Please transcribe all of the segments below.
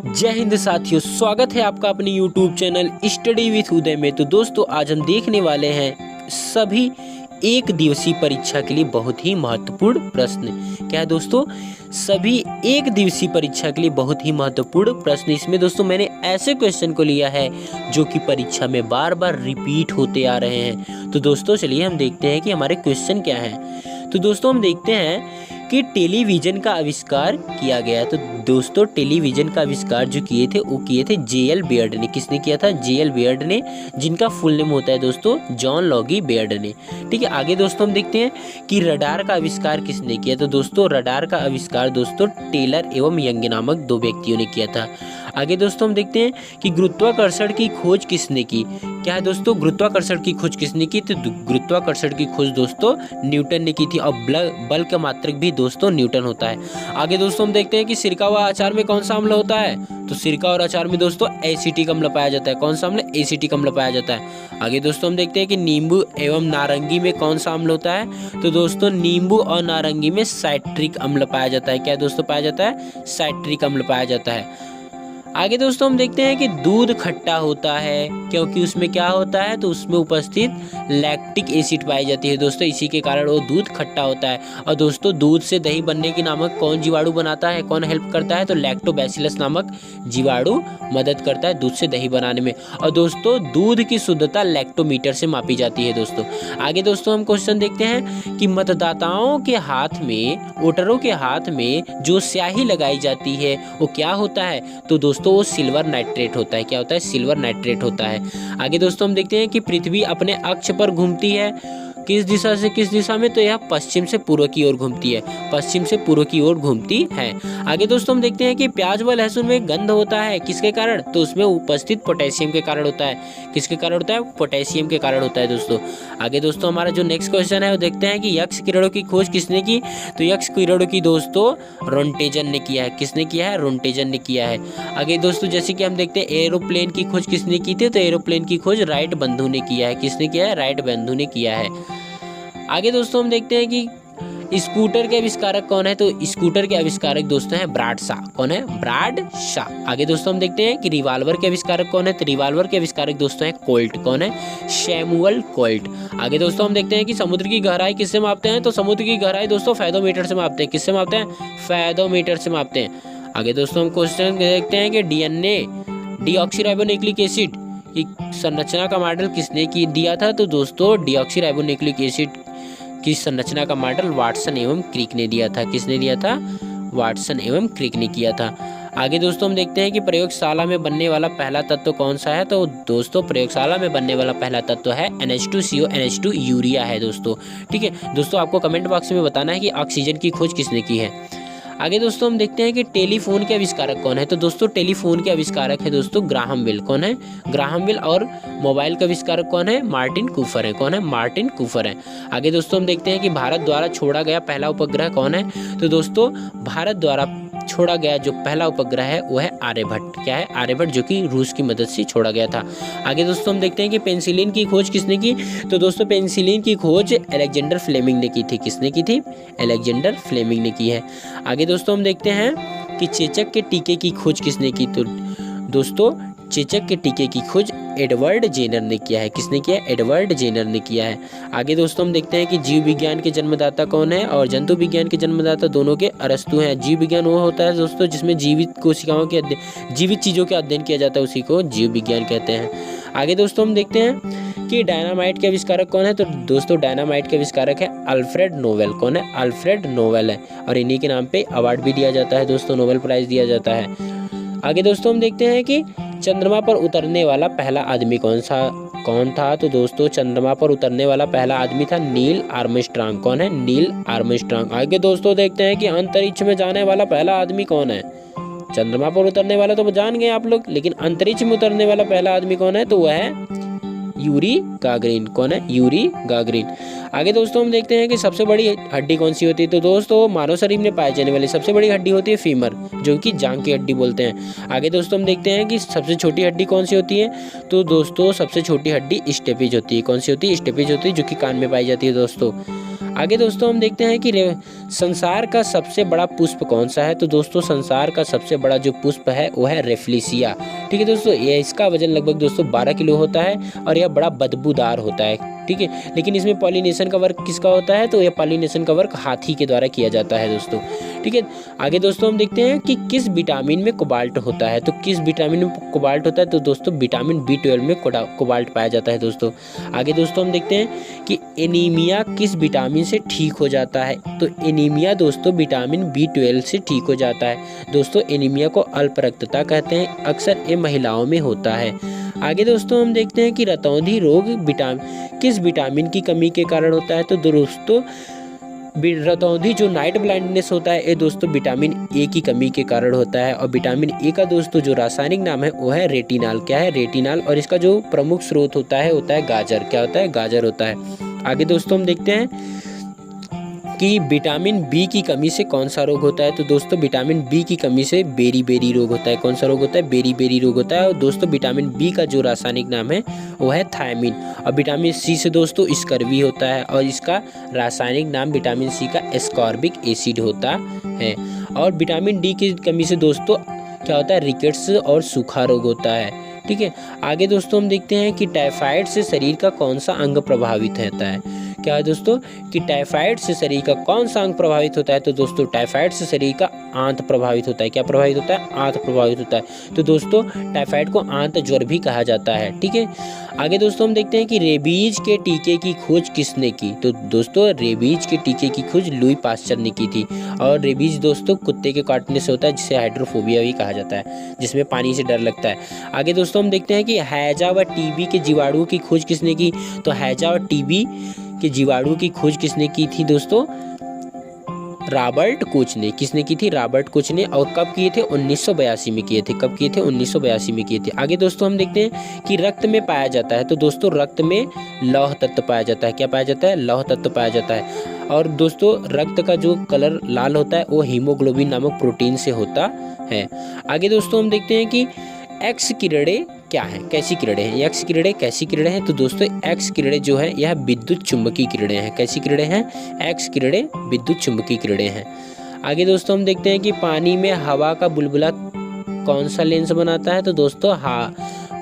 जय हिंद साथियों, स्वागत है आपका अपने YouTube चैनल स्टडी विथ उदय में। तो दोस्तों आज हम देखने वाले हैं सभी एक दिवसीय परीक्षा के लिए बहुत ही महत्वपूर्ण प्रश्न। क्या है दोस्तों? सभी एक दिवसीय परीक्षा के लिए बहुत ही महत्वपूर्ण प्रश्न। इसमें दोस्तों मैंने ऐसे क्वेश्चन को लिया है जो कि परीक्षा में बार बार रिपीट होते आ रहे हैं। तो दोस्तों चलिए हम देखते हैं कि हमारे क्वेश्चन क्या हैं। तो दोस्तों हम देखते हैं कि टेलीविज़न का आविष्कार किया गया। तो दोस्तों टेलीविज़न का आविष्कार जो किए थे वो किए थे जे.एल. बेयर्ड ने। किसने किया था? जे.एल. बेयर्ड ने, जिनका फुल नेम होता है दोस्तों जॉन लॉगी बेयर्ड ने। ठीक है, आगे दोस्तों हम देखते हैं कि रडार का आविष्कार किसने किया। तो दोस्तों रडार का आविष्कार दोस्तों टेलर एवं यंग नामक दो व्यक्तियों ने किया था। आगे दोस्तों हम देखते हैं कि गुरुत्वाकर्षण की खोज किसने की। क्या है दोस्तों? गुरुत्वाकर्षण की खोज किसने की? तो गुरुत्वाकर्षण की खोज दोस्तों न्यूटन ने की थी। और बल का मात्रक भी दोस्तों न्यूटन होता है। आगे दोस्तों हम देखते हैं कि सिरका व अचार में कौन सा अम्ल होता है। तो सिरका और अचार में दोस्तों एसिटिक अम्ल पाया जाता है। कौन सा अम्ल? एसिटिक अम्ल पाया जाता है। आगे दोस्तों हम देखते हैं कि नींबू एवं नारंगी में कौन सा अम्ल होता है। तो दोस्तों नींबू और नारंगी में साइट्रिक अम्ल पाया जाता है। क्या दोस्तों पाया जाता है? साइट्रिक अम्ल पाया जाता है। आगे दोस्तों हम देखते हैं कि दूध खट्टा होता है क्योंकि उसमें क्या होता है? तो उसमें उपस्थित लैक्टिक एसिड पाई जाती है दोस्तों, इसी के कारण वो दूध खट्टा होता है। और दोस्तों दूध से दही बनने की नामक कौन जीवाणु बनाता है, कौन हेल्प करता है? तो लैक्टोबैसिलस नामक जीवाणु मदद करता है दूध से दही बनाने में। और दोस्तों दूध की शुद्धता लैक्टोमीटर से मापी जाती है दोस्तों। आगे दोस्तों हम क्वेश्चन देखते हैं कि मतदाताओं के हाथ में, वोटरों के हाथ में जो स्याही लगाई जाती है वो क्या होता है? तो दोस्तों वो सिल्वर नाइट्रेट होता है। क्या होता है? सिल्वर नाइट्रेट होता है। आगे दोस्तों हम देखते हैं कि पृथ्वी अपने अक्ष पर घूमती है किस दिशा से किस दिशा में? तो यह पश्चिम से पूर्व की ओर घूमती है। पश्चिम से पूर्व की ओर घूमती है। आगे दोस्तों हम देखते हैं कि प्याज व लहसुन में गंध होता है किसके कारण? तो उसमें उपस्थित पोटेशियम के कारण होता है। किसके कारण होता है? पोटेशियम के कारण होता है दोस्तों। आगे दोस्तों हमारा जो नेक्स्ट क्वेश्चन है वो देखते हैं कि यक्ष किरणों की खोज किसने की। तो यक्ष किरणों की दोस्तों रोंटेजन ने किया है। किसने किया है? रोंटेजन ने किया है। आगे दोस्तों जैसे कि हम देखते हैं एरोप्लेन की खोज किसने की थी। तो एरोप्लेन की खोज राइट बंधु ने किया है। किसने किया है? राइट बंधु ने किया है। आगे दोस्तों हम देखते हैं कि स्कूटर के आविष्कारक कौन है। तो स्कूटर के आविष्कारक दोस्तों हैं ब्राड शा। कौन है? ब्राड शा। आगे दोस्तों हम देखते हैं कि रिवाल्वर के आविष्कारक कौन है। तो रिवाल्वर के आविष्कारक दोस्तों हैं कोल्ट। कौन है? Samuel Colt. आगे दोस्तों हम देखते हैं कि समुद्र की गहराई किससे मापते हैं। तो समुद्र की गहराई दोस्तों फैथोमीटर से मापते हैं। किससे मापते हैं? फैथोमीटर से मापते हैं। आगे दोस्तों हम क्वेश्चन देखते हैं कि डीएनए डीऑक्सीराइबोन्यूक्लिक एसिड की संरचना का मॉडल किसने दिया था। तो दोस्तों डीऑक्सीराइबोन्यूक्लिक एसिड की संरचना का मॉडल वाटसन एवं क्रिक ने दिया था। किसने दिया था? वाटसन एवं क्रिक ने किया था। आगे दोस्तों हम देखते हैं कि प्रयोगशाला में बनने वाला पहला तत्व कौन सा है। तो दोस्तों प्रयोगशाला में बनने वाला पहला तत्व है NH2CO NH2 यूरिया है दोस्तों। ठीक है दोस्तों, आपको कमेंट बॉक्स में बताना है कि ऑक्सीजन की खोज किसने की है। आगे दोस्तों हम देखते हैं कि टेलीफोन के आविष्कारक कौन है। तो दोस्तों टेलीफोन के आविष्कारक है दोस्तों ग्राहम बेल। कौन है? Graham bell. और मोबाइल का आविष्कारक कौन है? मार्टिन कूपर है। कौन है? मार्टिन कूपर है। आगे दोस्तों हम देखते हैं कि भारत द्वारा छोड़ा गया पहला उपग्रह कौन है। तो दोस्तों भारत द्वारा छोड़ा गया जो पहला उपग्रह है वो है आर्यभट्ट। क्या है? आर्यभट्ट, जो कि रूस की मदद से छोड़ा गया था। आगे दोस्तों हम देखते हैं कि पेनिसिलिन की खोज किसने की। तो दोस्तों पेनिसिलिन की खोज अलेक्जेंडर फ्लेमिंग ने की थी। किसने की थी? अलेक्जेंडर फ्लेमिंग ने की है। आगे दोस्तों हम देखते हैं कि चेचक के टीके की खोज किसने की। तो दोस्तों चेचक के टीके की खोज एडवर्ड जेनर ने किया है। किसने किया है? एडवर्ड जेनर ने किया है। आगे दोस्तों हम देखते हैं कि जीव विज्ञान के जन्मदाता कौन है और जंतु विज्ञान के जन्मदाता दोनों के अरस्तु हैं। जीव विज्ञान वो होता है दोस्तों जिसमें जीवित कोशिकाओं के जीवित चीज़ों के अध्ययन किया जाता है, उसी को जीव विज्ञान कहते हैं। आगे दोस्तों हम देखते हैं कि डायनामाइट के आविष्कारक कौन है। तो दोस्तों डायनामाइट के आविष्कारक है अल्फ्रेड नोबेल। कौन है? अल्फ्रेड नोबेल है। और इन्हीं के नाम पे अवार्ड भी दिया जाता है दोस्तों, नोबेल प्राइज दिया जाता है। आगे दोस्तों हम देखते हैं कि चंद्रमा पर उतरने वाला पहला आदमी कौन था। तो दोस्तों चंद्रमा पर उतरने वाला पहला आदमी था नील आर्मस्ट्रांग। कौन है? Neil Armstrong. आगे दोस्तों देखते हैं कि अंतरिक्ष में जाने वाला पहला आदमी कौन है। चंद्रमा पर उतरने वाला तो जान गए आप लोग, लेकिन अंतरिक्ष में उतरने वाला पहला आदमी कौन है। तो वह है यूरी गागरिन। कौन है? Yuri Gagarin. आगे दोस्तों हम देखते हैं कि सबसे बड़ी हड्डी कौन सी होती है। तो दोस्तों मानव शरीर में पाई जाने वाली सबसे बड़ी हड्डी होती है फीमर, जो कि जांघ की हड्डी बोलते हैं। आगे दोस्तों हम देखते हैं कि सबसे छोटी हड्डी कौन सी होती है। तो दोस्तों सबसे छोटी हड्डी स्टेपिज होती है। कौन सी होती है? स्टेपिज होती है, जो कि कान में पाई जाती है दोस्तों। आगे दोस्तों हम देखते हैं कि संसार का सबसे बड़ा पुष्प कौन सा है। तो दोस्तों संसार का सबसे बड़ा जो पुष्प है वो है रेफ्लिसिया। ठीक है दोस्तों, ये इसका वजन लगभग दोस्तों 12 किलो होता है और यह बड़ा बदबूदार होता है। ठीक है, लेकिन इसमें पॉलिनेशन का वर्क किसका होता है, तो यह पॉलिनेशन का वर्क हाथी के द्वारा किया जाता है दोस्तों। ठीक है, आगे दोस्तों हम देखते हैं कि किस विटामिन में कोबाल्ट होता है। तो किस विटामिन में कोबाल्ट होता है, तो दोस्तों विटामिन B12 में कोबाल्ट पाया जाता है दोस्तों। आगे दोस्तों हम देखते हैं कि एनीमिया किस विटामिन से ठीक हो जाता है। तो एनीमिया दोस्तों विटामिन B12 से ठीक हो जाता है दोस्तों। एनीमिया को अल्प रक्तता कहते हैं, अक्सर ये महिलाओं में होता है। आगे दोस्तों हम देखते हैं कि रतौंधी रोग किस विटामिन की कमी के कारण होता है। तो दोस्तों रतौंधी जो नाइट ब्लाइंडनेस होता है ये दोस्तों विटामिन ए की कमी के कारण होता है। और विटामिन ए का दोस्तों जो रासायनिक नाम है वो है रेटिनॉल। क्या है, रेटिनॉल। और इसका जो प्रमुख स्रोत होता है गाजर। क्या होता है, गाजर होता है। आगे दोस्तों हम देखते हैं कि विटामिन बी की कमी से कौन सा रोग होता है। तो दोस्तों विटामिन बी की कमी से बेरी रोग होता है। कौन सा रोग होता है, बेरी रोग होता है। और दोस्तों विटामिन बी का जो रासायनिक नाम है वो है थायमिन। और विटामिन सी से दोस्तों स्कर्वी होता है और इसका रासायनिक नाम विटामिन सी का एस्कॉर्बिक एसिड होता है। और विटामिन डी की कमी से दोस्तों क्या होता है, रिकेट्स और सूखा रोग होता है। ठीक है, आगे दोस्तों हम देखते हैं कि टाइफाइड से शरीर का कौन सा अंग प्रभावित रहता है। क्या है दोस्तों कि टाइफाइड से शरीर का कौन सा अंग प्रभावित होता है। तो दोस्तों टाइफाइड से शरीर का आंत प्रभावित होता है। क्या प्रभावित होता है, आंत प्रभावित होता है। तो दोस्तों टाइफाइड को आंत ज्वर भी कहा जाता है। ठीक है, आगे दोस्तों हम देखते हैं कि रेबीज के टीके की खोज किसने की। तो दोस्तों रेबीज के टीके की खोज लुई पास्चर ने की थी। और रेबीज दोस्तों कुत्ते के काटने से होता है, जिसे हाइड्रोफोबिया भी कहा जाता है, जिसमें पानी से डर लगता है। आगे दोस्तों हम देखते हैं कि हैजा व टीबी के जीवाणुओं की खोज किसने की। तो हैजा और टीबी के जीवाणु की खोज किसने की थी दोस्तों, रॉबर्ट कोच ने। किसने की थी, रॉबर्ट कोच ने। और कब किए थे, 1982 में किए थे। कब किए थे, 1982 में किए थे। आगे दोस्तों हम देखते हैं कि रक्त में पाया जाता है। तो दोस्तों रक्त में लौह तत्व पाया जाता है। क्या पाया जाता है, लौह तत्व पाया जाता है। और दोस्तों रक्त का जो कलर लाल होता है वो हीमोग्लोबिन नामक प्रोटीन से होता है। आगे दोस्तों हम देखते हैं कि एक्स किरणें क्या है, कैसी किरणें हैं। एक्स किरणें कैसी किरणें हैं। तो दोस्तों एक्स किरणें जो है यह विद्युत चुंबकीय किरणें हैं। कैसी किरणें हैं, एक्स किरणें विद्युत चुंबकीय किरणें हैं। आगे दोस्तों हम देखते हैं कि पानी में हवा का बुलबुला कौन सा लेंस बनाता है। तो दोस्तों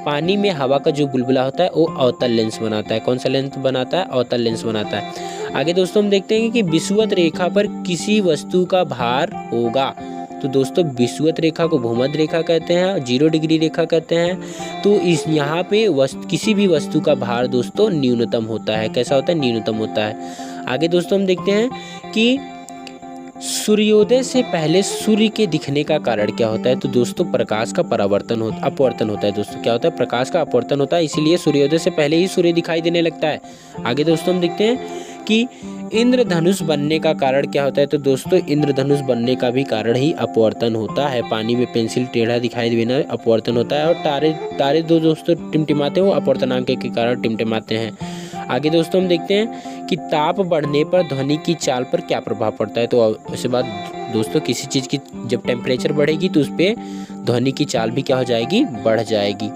पानी में हवा का जो बुलबुला होता है वो अवतल लेंस बनाता है। कौन सा लेंस बनाता है, अवतल लेंस बनाता है। आगे दोस्तों हम देखते हैं कि विषुवत रेखा पर किसी वस्तु का भार होगा। तो दोस्तों विषुवत रेखा को भूमध्य रेखा कहते हैं और 0 डिग्री रेखा कहते हैं। तो इस यहाँ पे किसी भी वस्तु का भार दोस्तों न्यूनतम होता है। कैसा होता है, न्यूनतम होता है। आगे दोस्तों हम देखते हैं कि सूर्योदय से पहले सूर्य के दिखने का कारण क्या होता है। तो दोस्तों प्रकाश का अपवर्तन होता है। दोस्तों क्या होता है, प्रकाश का अपवर्तन होता है, इसीलिए सूर्योदय से पहले ही सूर्य दिखाई देने लगता है। आगे दोस्तों हम देखते हैं कि इंद्रधनुष बनने का कारण क्या होता है। तो दोस्तों इंद्रधनुष बनने का भी कारण ही अपवर्तन होता है। पानी में पेंसिल टेढ़ा दिखाई देना अपवर्तन होता है। और तारे दो दोस्तों टिमटिमाते हैं, वो अपवर्तनांक के कारण टिमटिमाते हैं। आगे दोस्तों हम देखते हैं कि ताप बढ़ने पर ध्वनि की चाल पर क्या प्रभाव पड़ता है। तो उसके बाद दोस्तों किसी चीज़ की जब टेम्परेचर बढ़ेगी तो उस पर ध्वनि की चाल भी क्या हो जाएगी, बढ़ जाएगी।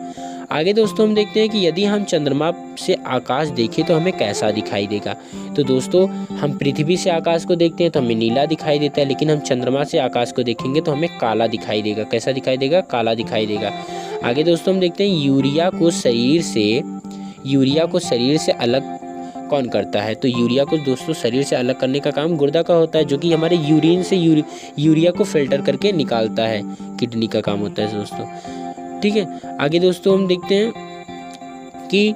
आगे दोस्तों हम देखते हैं कि यदि हम चंद्रमा से आकाश देखें तो हमें कैसा दिखाई देगा। तो दोस्तों हम पृथ्वी से आकाश को देखते हैं तो हमें नीला दिखाई देता है, लेकिन हम चंद्रमा से आकाश को देखेंगे तो हमें काला दिखाई देगा। कैसा दिखाई देगा, काला दिखाई देगा। आगे दोस्तों हम देखते हैं यूरिया को शरीर से अलग कौन करता है। तो यूरिया को दोस्तों शरीर से अलग करने का काम गुर्दा का होता है, जो कि हमारे यूरिन से यूरिया को फिल्टर करके निकालता है। किडनी का काम होता है दोस्तों। ठीक है, आगे दोस्तों हम देखते हैं कि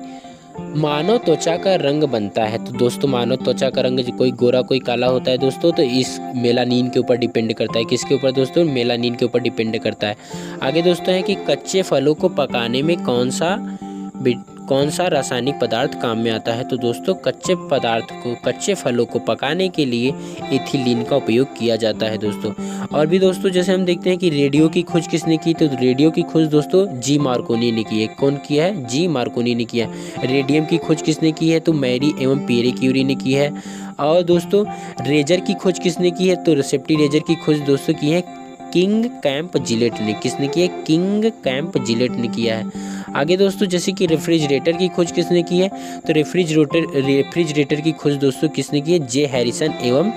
मानव त्वचा का रंग बनता है। तो दोस्तों मानव त्वचा का रंग कोई गोरा कोई काला होता है दोस्तों। तो इस मेलानिन के ऊपर डिपेंड करता है। किसके ऊपर दोस्तों, मेलानिन के ऊपर डिपेंड करता है। आगे दोस्तों है कि कच्चे फलों को पकाने में कौन सा रासायनिक पदार्थ काम में आता है। तो दोस्तों कच्चे फलों को पकाने के लिए एथिलीन का उपयोग किया जाता है दोस्तों। और भी दोस्तों जैसे हम देखते हैं कि रेडियो की खोज किसने की। तो रेडियो की खोज दोस्तों जी मार्कोनी ने की है। कौन किया है, जी मार्कोनी ने किया है। रेडियम की खोज किसने की है। तो मैरी एवं पियरे क्यूरी ने की है। और दोस्तों रेजर की खोज किसने की है। तो सेफ्टी रेजर की खोज दोस्तों की है किंग कैंप जिलेट ने। किसने किया? किंग कैंप जिलेट ने किया है। आगे दोस्तों जैसे कि रेफ्रिजरेटर की खोज किसने की है? तो रेफ्रिजरेटर की खोज दोस्तों किसने की है? जे हैरिसन एवं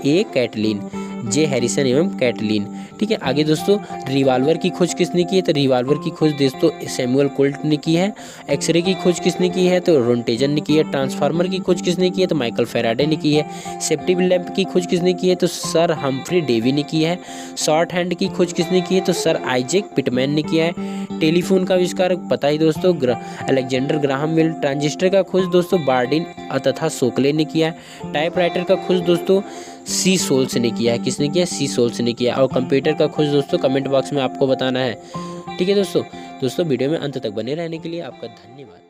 ए कैटलिन। जे हैरिसन एवं कैटलिन। ठीक है। आगे दोस्तों रिवाल्वर की खोज किसने की है? तो रिवाल्वर की खोज दोस्तों सैमुअल कोल्ट ने की है। एक्सरे की खोज किसने की है? तो रोन्टेजन ने की है। ट्रांसफार्मर की खोज किसने की है? तो माइकल फैराडे ने की है। सेफ्टी लैंप की खोज किसने की है? तो सर हम्फ्री डेवी ने की है। शॉर्ट हैंड की खोज किसने की है? तो सर आइजैक पिटमैन ने किया है। टेलीफोन का आविष्कार पता ही दोस्तों अलेक्जेंडर ग्राहम बेल। ट्रांजिस्टर का खोज दोस्तों बार्डिन तथा सोकले ने किया है। टाइपराइटर का खोज दोस्तों सी सोल्स ने किया है। किसने किया? सी सोल्स ने किया। और कंप्यूटर का खोज दोस्तों कमेंट बॉक्स में आपको बताना है। ठीक है दोस्तों वीडियो में अंत तक बने रहने के लिए आपका धन्यवाद।